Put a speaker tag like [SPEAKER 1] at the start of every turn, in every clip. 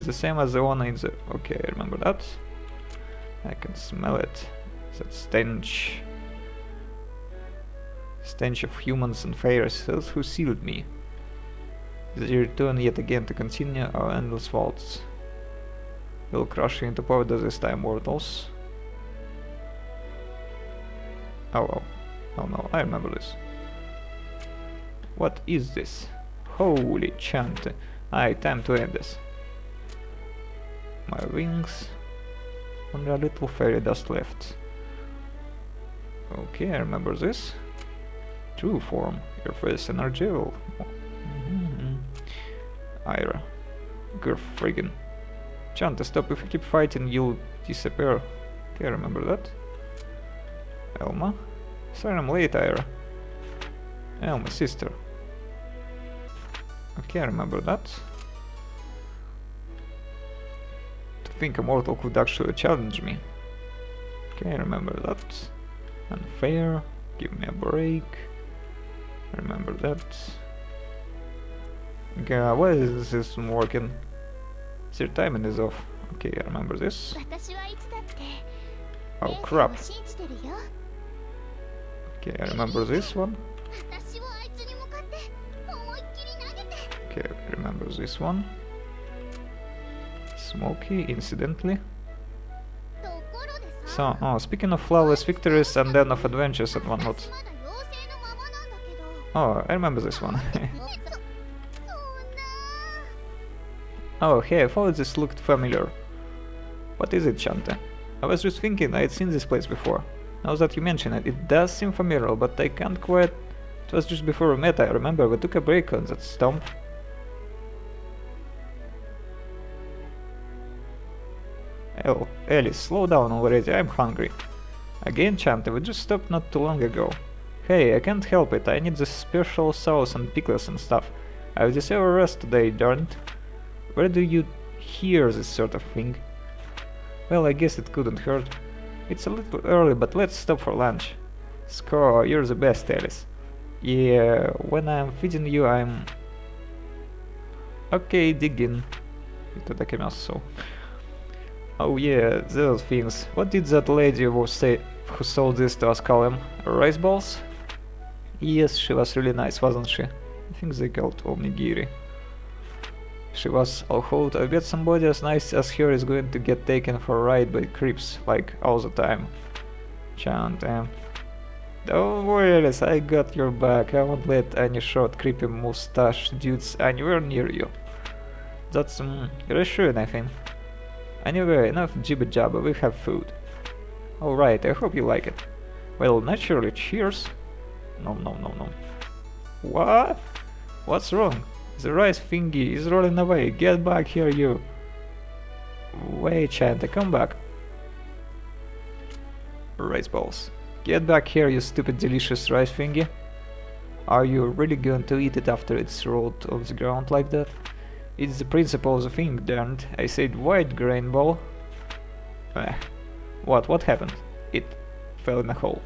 [SPEAKER 1] the same as the one in the... Okay, I remember that. I can smell it. That stench. Stench of humans and Pharisees who sealed me. They return yet again to continue our endless waltz. We'll crush you into powder this time, mortals. Oh, oh no, I remember this. What is this? Holy chant! Aye, time to end this. My wings. Only a little fairy dust left. Okay, I remember this. True form. Your face energy will... Ira. Girl friggin'. Chante, stop. If you keep fighting, you'll disappear. Okay, I remember that. Elma. Sorry I'm late, Ira. Elma, sister. Okay, I remember that. To think a mortal could actually challenge me. Okay, I remember that. Unfair. Give me a break. I remember that. Okay, why is this working? Their timing is off. Okay, I remember this. Oh crap. Okay, I remember this one. Okay, I remember this one. Smoky, incidentally. So, oh, speaking of flawless victories and then of adventures at one hot. Oh, I remember this one. Oh, hey, I thought this looked familiar. What is it, Chante? I was just thinking I had seen this place before. Now that you mention it, it does seem familiar, but I can't quite... It was just before we met, I remember we took a break on that stump. Oh, Alice, slow down already, I'm hungry. Again, Chante, we just stopped not too long ago. Hey, I can't help it, I need the special sauce and pickles and stuff. I deserve a rest today, darn it. Where do you hear this sort of thing? Well, I guess it couldn't hurt. It's a little early, but let's stop for lunch. Score, you're the best, Alice. Yeah, when I'm feeding you, I'm... Okay, dig in. Это мясо. Oh yeah, those things. What did that lady who sold this to us call them? Rice balls? Yes, she was really nice, wasn't she? I think they called onigiri. She was, although I bet somebody as nice as her is going to get taken for a ride by creeps, like, all the time. Chant, Don't worry, Alice, I got your back. I won't let any short, creepy mustache dudes anywhere near you. That's, reassuring, I think. Anyway, enough jibber-jabber, we have food. Alright, I hope you like it. Well, naturally, cheers. No. What? What's wrong? The rice thingy is rolling away. Get back here, you. Wait, Chante, come back. Rice balls. Get back here, you stupid delicious rice thingy. Are you really going to eat it after it's rolled on the ground like that? It's the principle of the thing, darned. I said white grain ball. What happened? It fell in a hole.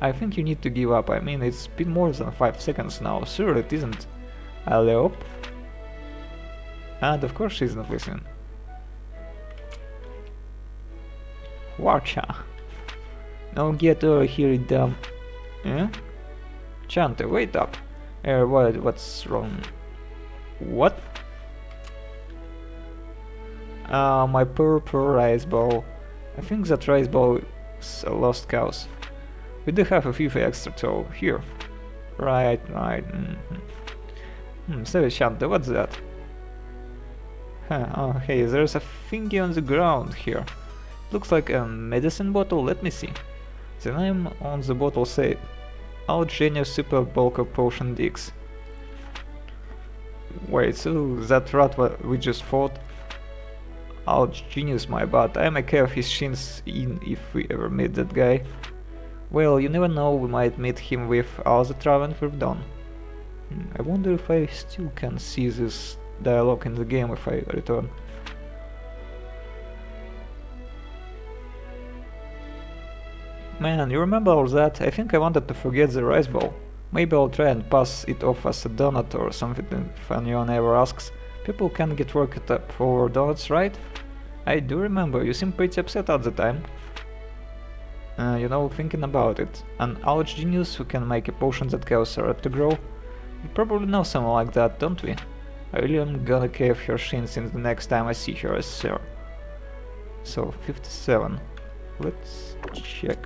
[SPEAKER 1] I think you need to give up. I mean, it's been more than 5 seconds now. Sure, it isn't. Alley-oop. And of course she's not listening. Watcha. Now get over here, dumb. Eh? Chante, wait up. What's wrong? What? Ah, my poor rice ball. I think that rice ball is a lost cause. We do have a few extra, so here. Right. So Chante, what's that? Oh, hey, there's a thingy on the ground here. Looks like a medicine bottle, let me see. The name on the bottle says Out Genius Super Bulk Potion Dix. Wait, so that rat we just fought? Out Genius, my butt, I may carve his shins in if we ever meet that guy. Well, you never know, we might meet him with all the traveling we've done. I wonder if I still can see this dialogue in the game if I return. Man, you remember all that? I think I wanted to forget the rice ball. Maybe I'll try and pass it off as a donut or something if anyone ever asks. People can get worked up over donuts, right? I do remember, you seemed pretty upset at the time. You know, thinking about it, an ouch genius who can make a potion that causes a rat to grow? We probably know someone like that, don't we? I really am gonna cave her shins in the next time I see her, sir. So, 57. Let's check.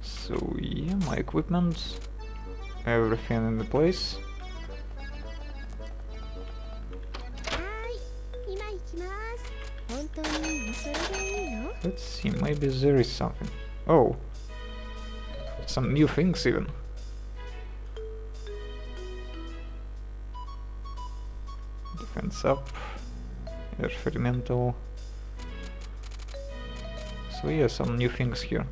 [SPEAKER 1] So, yeah, my equipment, everything in the place. Let's see, maybe there is something. Oh, some new things even. Defense up, experimental. So yeah, some new things here.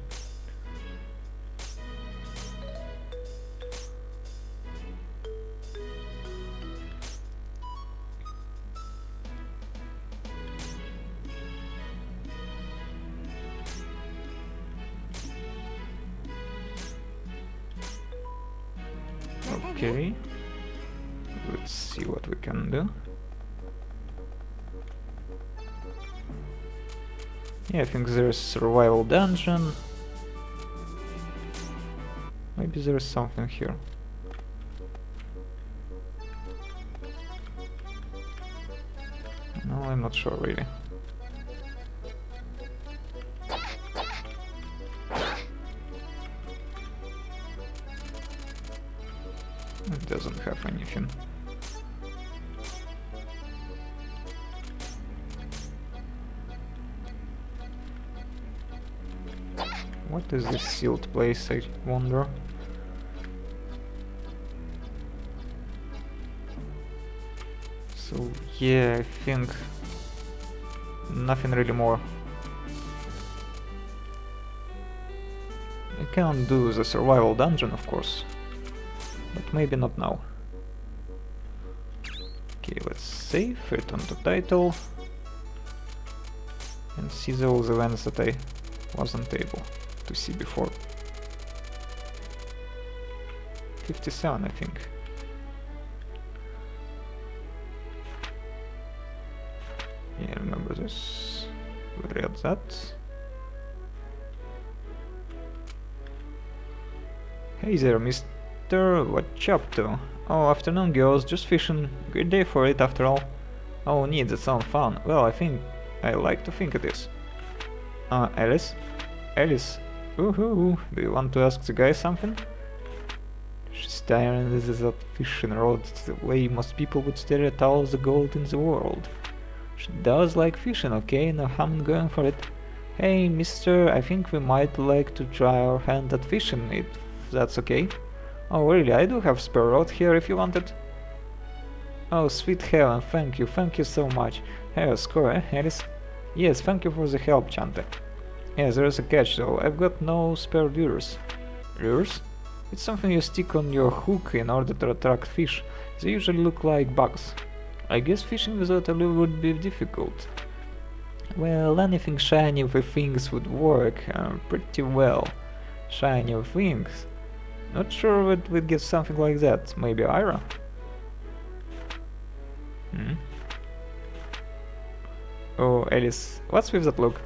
[SPEAKER 1] Okay, let's see what we can do. Yeah, I think there's a survival dungeon. Maybe there's something here. No, I'm not sure really. It doesn't have anything. What is this sealed place, I wonder? So yeah, I think nothing really more. I can do the survival dungeon, of course, but maybe not now. Okay, let's save it on the title and see those events that I wasn't able to see before. 57, I think. Yeah, remember this. We read that. Hey there, mister. What you up to? Oh, afternoon, girls. Just fishing. Great day for it, after all. Oh, neat. That sounds fun. Well, I like to think it is. Alice? Alice? Woohoo! Do you want to ask the guy something? She's staring at that fishing rod the way most people would stare at all the gold in the world. She does like fishing, okay? No harm going for it. Hey, mister, I think we might like to try our hand at fishing, if that's okay. Oh, really, I do have spare rod here if you want it. Oh, sweet heaven, thank you so much. Hey, score, eh, Alice? Yes, thank you for the help, Chante. Yes, there's a catch though, I've got no spare lures. Lures? It's something you stick on your hook in order to attract fish. They usually look like bugs. I guess fishing without a lure would be difficult. Well, anything shiny with wings would work pretty well. Shiny with wings? Not sure that we'd get something like that. Maybe Ira? Oh, Alice, what's with that look?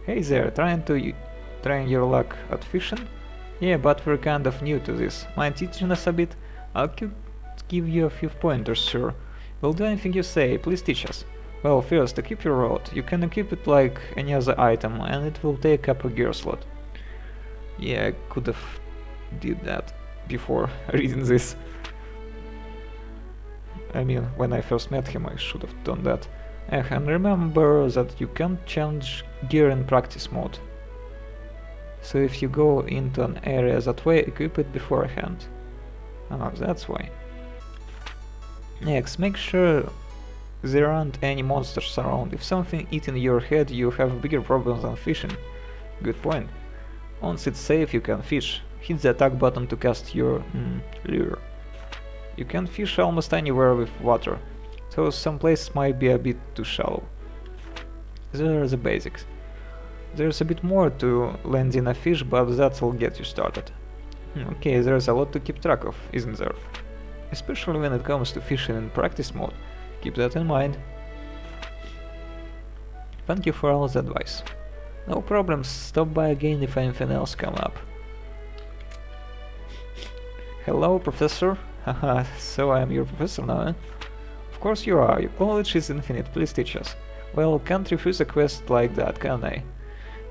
[SPEAKER 1] Hey there, trying your luck at fishing? Yeah, but we're kind of new to this. Mind teaching us a bit? I'll give you a few pointers, sure. We'll do anything you say, please teach us. Well, first, to keep your rod, you can equip it like any other item, and it will take up a gear slot. Yeah, I could have did that before reading this. I mean, when I first met him, I should have done that. And remember that you can't change gear in practice mode. So if you go into an area that way, equip it beforehand. Oh, that's why. Next, make sure there aren't any monsters around. If something eating your head, you have bigger problems than fishing. Good point. Once it's safe, you can fish. Hit the attack button to cast your lure. You can fish almost anywhere with water, so some places might be a bit too shallow. Those are the basics. There's a bit more to landing a fish, but that'll get you started. Okay, there's a lot to keep track of, isn't there? Especially when it comes to fishing in practice mode. Keep that in mind. Thank you for all the advice. No problem, stop by again if anything else comes up. Hello, Professor. Haha, so I'm your professor now, eh? Of course you are, your knowledge is infinite, please teach us. Well, can't refuse a quest like that, can I?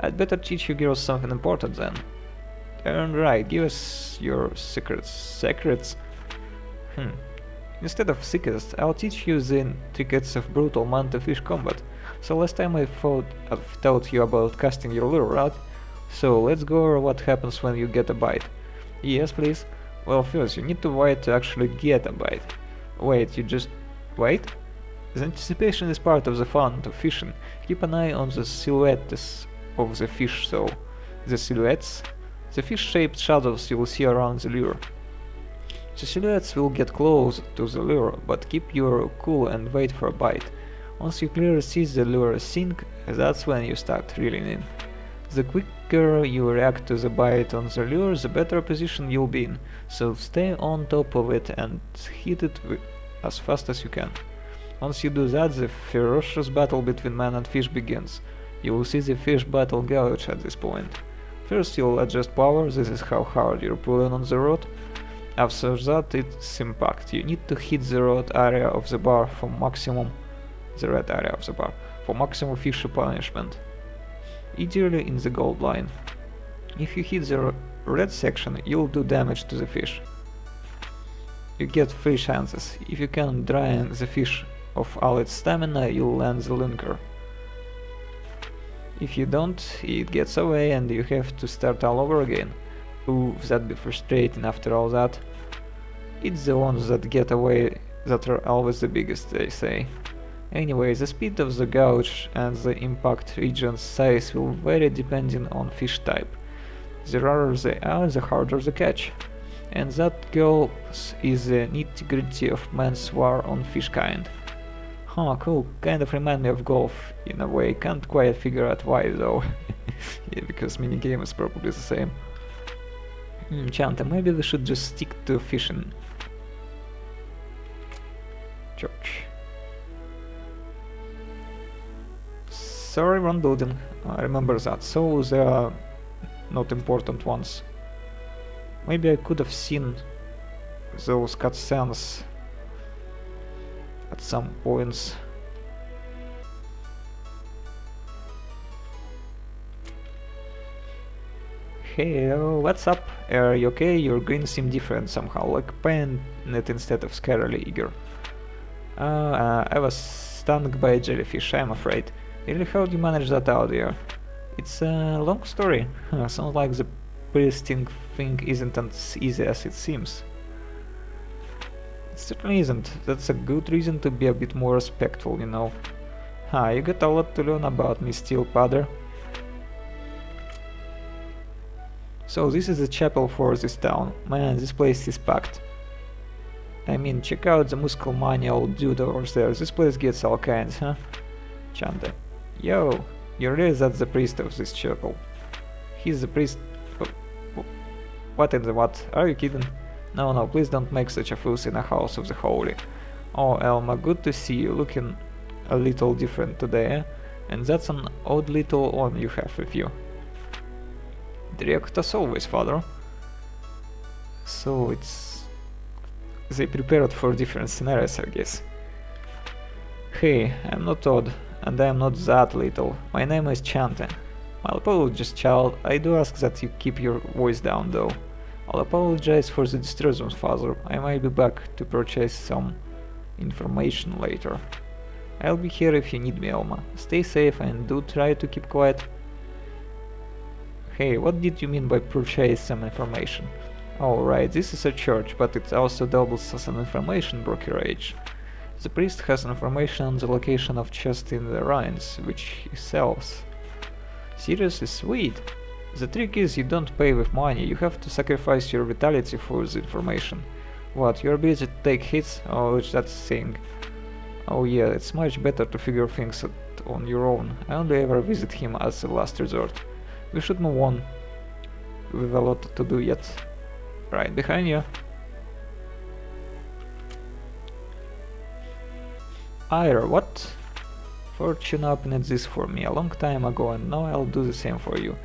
[SPEAKER 1] I'd better teach you girls something important then. Turn right, give us your secrets. Secrets? Instead of secrets, I'll teach you the tickets of brutal man-to-fish combat. So last time I've taught you about casting your lure, right? So let's go over what happens when you get a bite. Yes, please. Well, first you need to wait to actually get a bite. Wait, you just wait? The anticipation is part of the fun of fishing. Keep an eye on the silhouettes of the fish, so the silhouettes? The fish-shaped shadows you'll see around the lure. The silhouettes will get close to the lure, but keep your cool and wait for a bite. Once you clearly see the lure sink, that's when you start reeling in. The quicker you react to the bite on the lure, the better position you'll be in, so stay on top of it and hit it as fast as you can. Once you do that, the ferocious battle between man and fish begins. You will see the fish battle gauge at this point. First you'll adjust power, this is how hard you're pulling on the rod. After that it's impact. You need to hit the red area of the bar for maximum fishy punishment. Ideally in the gold line. If you hit the red section, you'll do damage to the fish. You get 3 chances. If you can drain the fish of all its stamina, you'll land the linker. If you don't, it gets away and you have to start all over again. Ooh, that'd be frustrating after all that. It's the ones that get away that are always the biggest, they say. Anyway, the speed of the gouge and the impact region's size will vary depending on fish type. The rarer they are, the harder the catch. And that, girls, is the nitty-gritty of man's war on fish kind. Huh, cool, kind of remind me of golf in a way, can't quite figure out why though. Yeah, because minigame is probably the same. Chante, maybe we should just stick to fishing. Church. Sorry, run building. I remember that. So they are not important ones. Maybe I could have seen those cutscenes at some points. Hey, what's up? Are you okay? Your green seem different somehow, like painted instead of scarily eager. I was stung by a jellyfish, I'm afraid. Really, how do you manage that out there? It's a long story. Sounds like the priesting thing isn't as easy as it seems. It certainly isn't. That's a good reason to be a bit more respectful, you know. You got a lot to learn about me still, Padre. So this is the chapel for this town. Man, this place is packed. I mean, check out the Muskelmania old dude over there. This place gets all kinds, huh? Chante. Yo, you realize that's the priest of this chapel? He's the priest... What in the what? Are you kidding? No, please don't make such a fuss in a house of the holy. Oh, Elma, good to see you, looking a little different today, eh? And that's an odd little one you have with you. Direct as always, father. So it's... They prepared for different scenarios, I guess. Hey, I'm not odd, and I'm not that little. My name is Chante. My apologies, child. I do ask that you keep your voice down, though. I'll apologize for the disturbance, father. I might be back to purchase some information later. I'll be here if you need me, Elma. Stay safe and do try to keep quiet. Hey, what did you mean by purchase some information? Oh, right, this is a church, but it also doubles as an information brokerage. The priest has information on the location of chests in the ruins, which he sells. Seriously, sweet! The trick is you don't pay with money, you have to sacrifice your vitality for the information. What, you're busy to take hits? Oh, it's that thing. Oh yeah, it's much better to figure things out on your own. I only ever visit him as a last resort. We should move on. We've a lot to do yet. Right behind you. Ira, what? Fortune opened this for me a long time ago and now I'll do the same for you.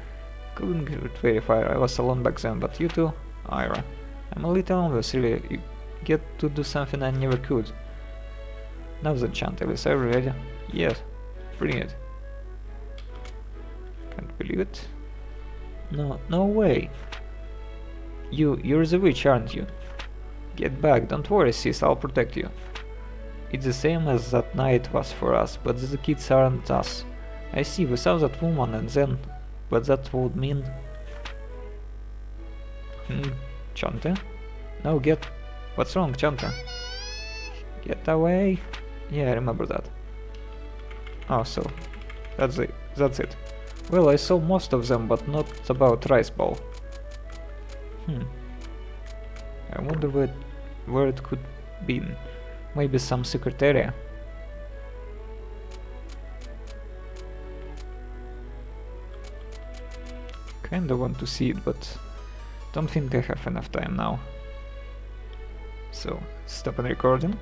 [SPEAKER 1] Couldn't verify I was alone back then, but you too? Ira. I'm a little envious, really. You get to do something I never could. Now then, Chantelise, are you ready? Yes. Bring it. Can't believe it. No way. You're the witch, aren't you? Get back, don't worry, sis, I'll protect you. It's the same as that night was for us, but the kids aren't us. I see, we saw that woman and then... But that would mean... Chante? No, get... What's wrong, Chante? Get away? Yeah, I remember that. Oh, so... That's it. Well, I saw most of them, but not about Rice Ball. I wonder where it could be. Maybe some secret area. Kinda want to see it, but don't think I have enough time now. So, stop and recording.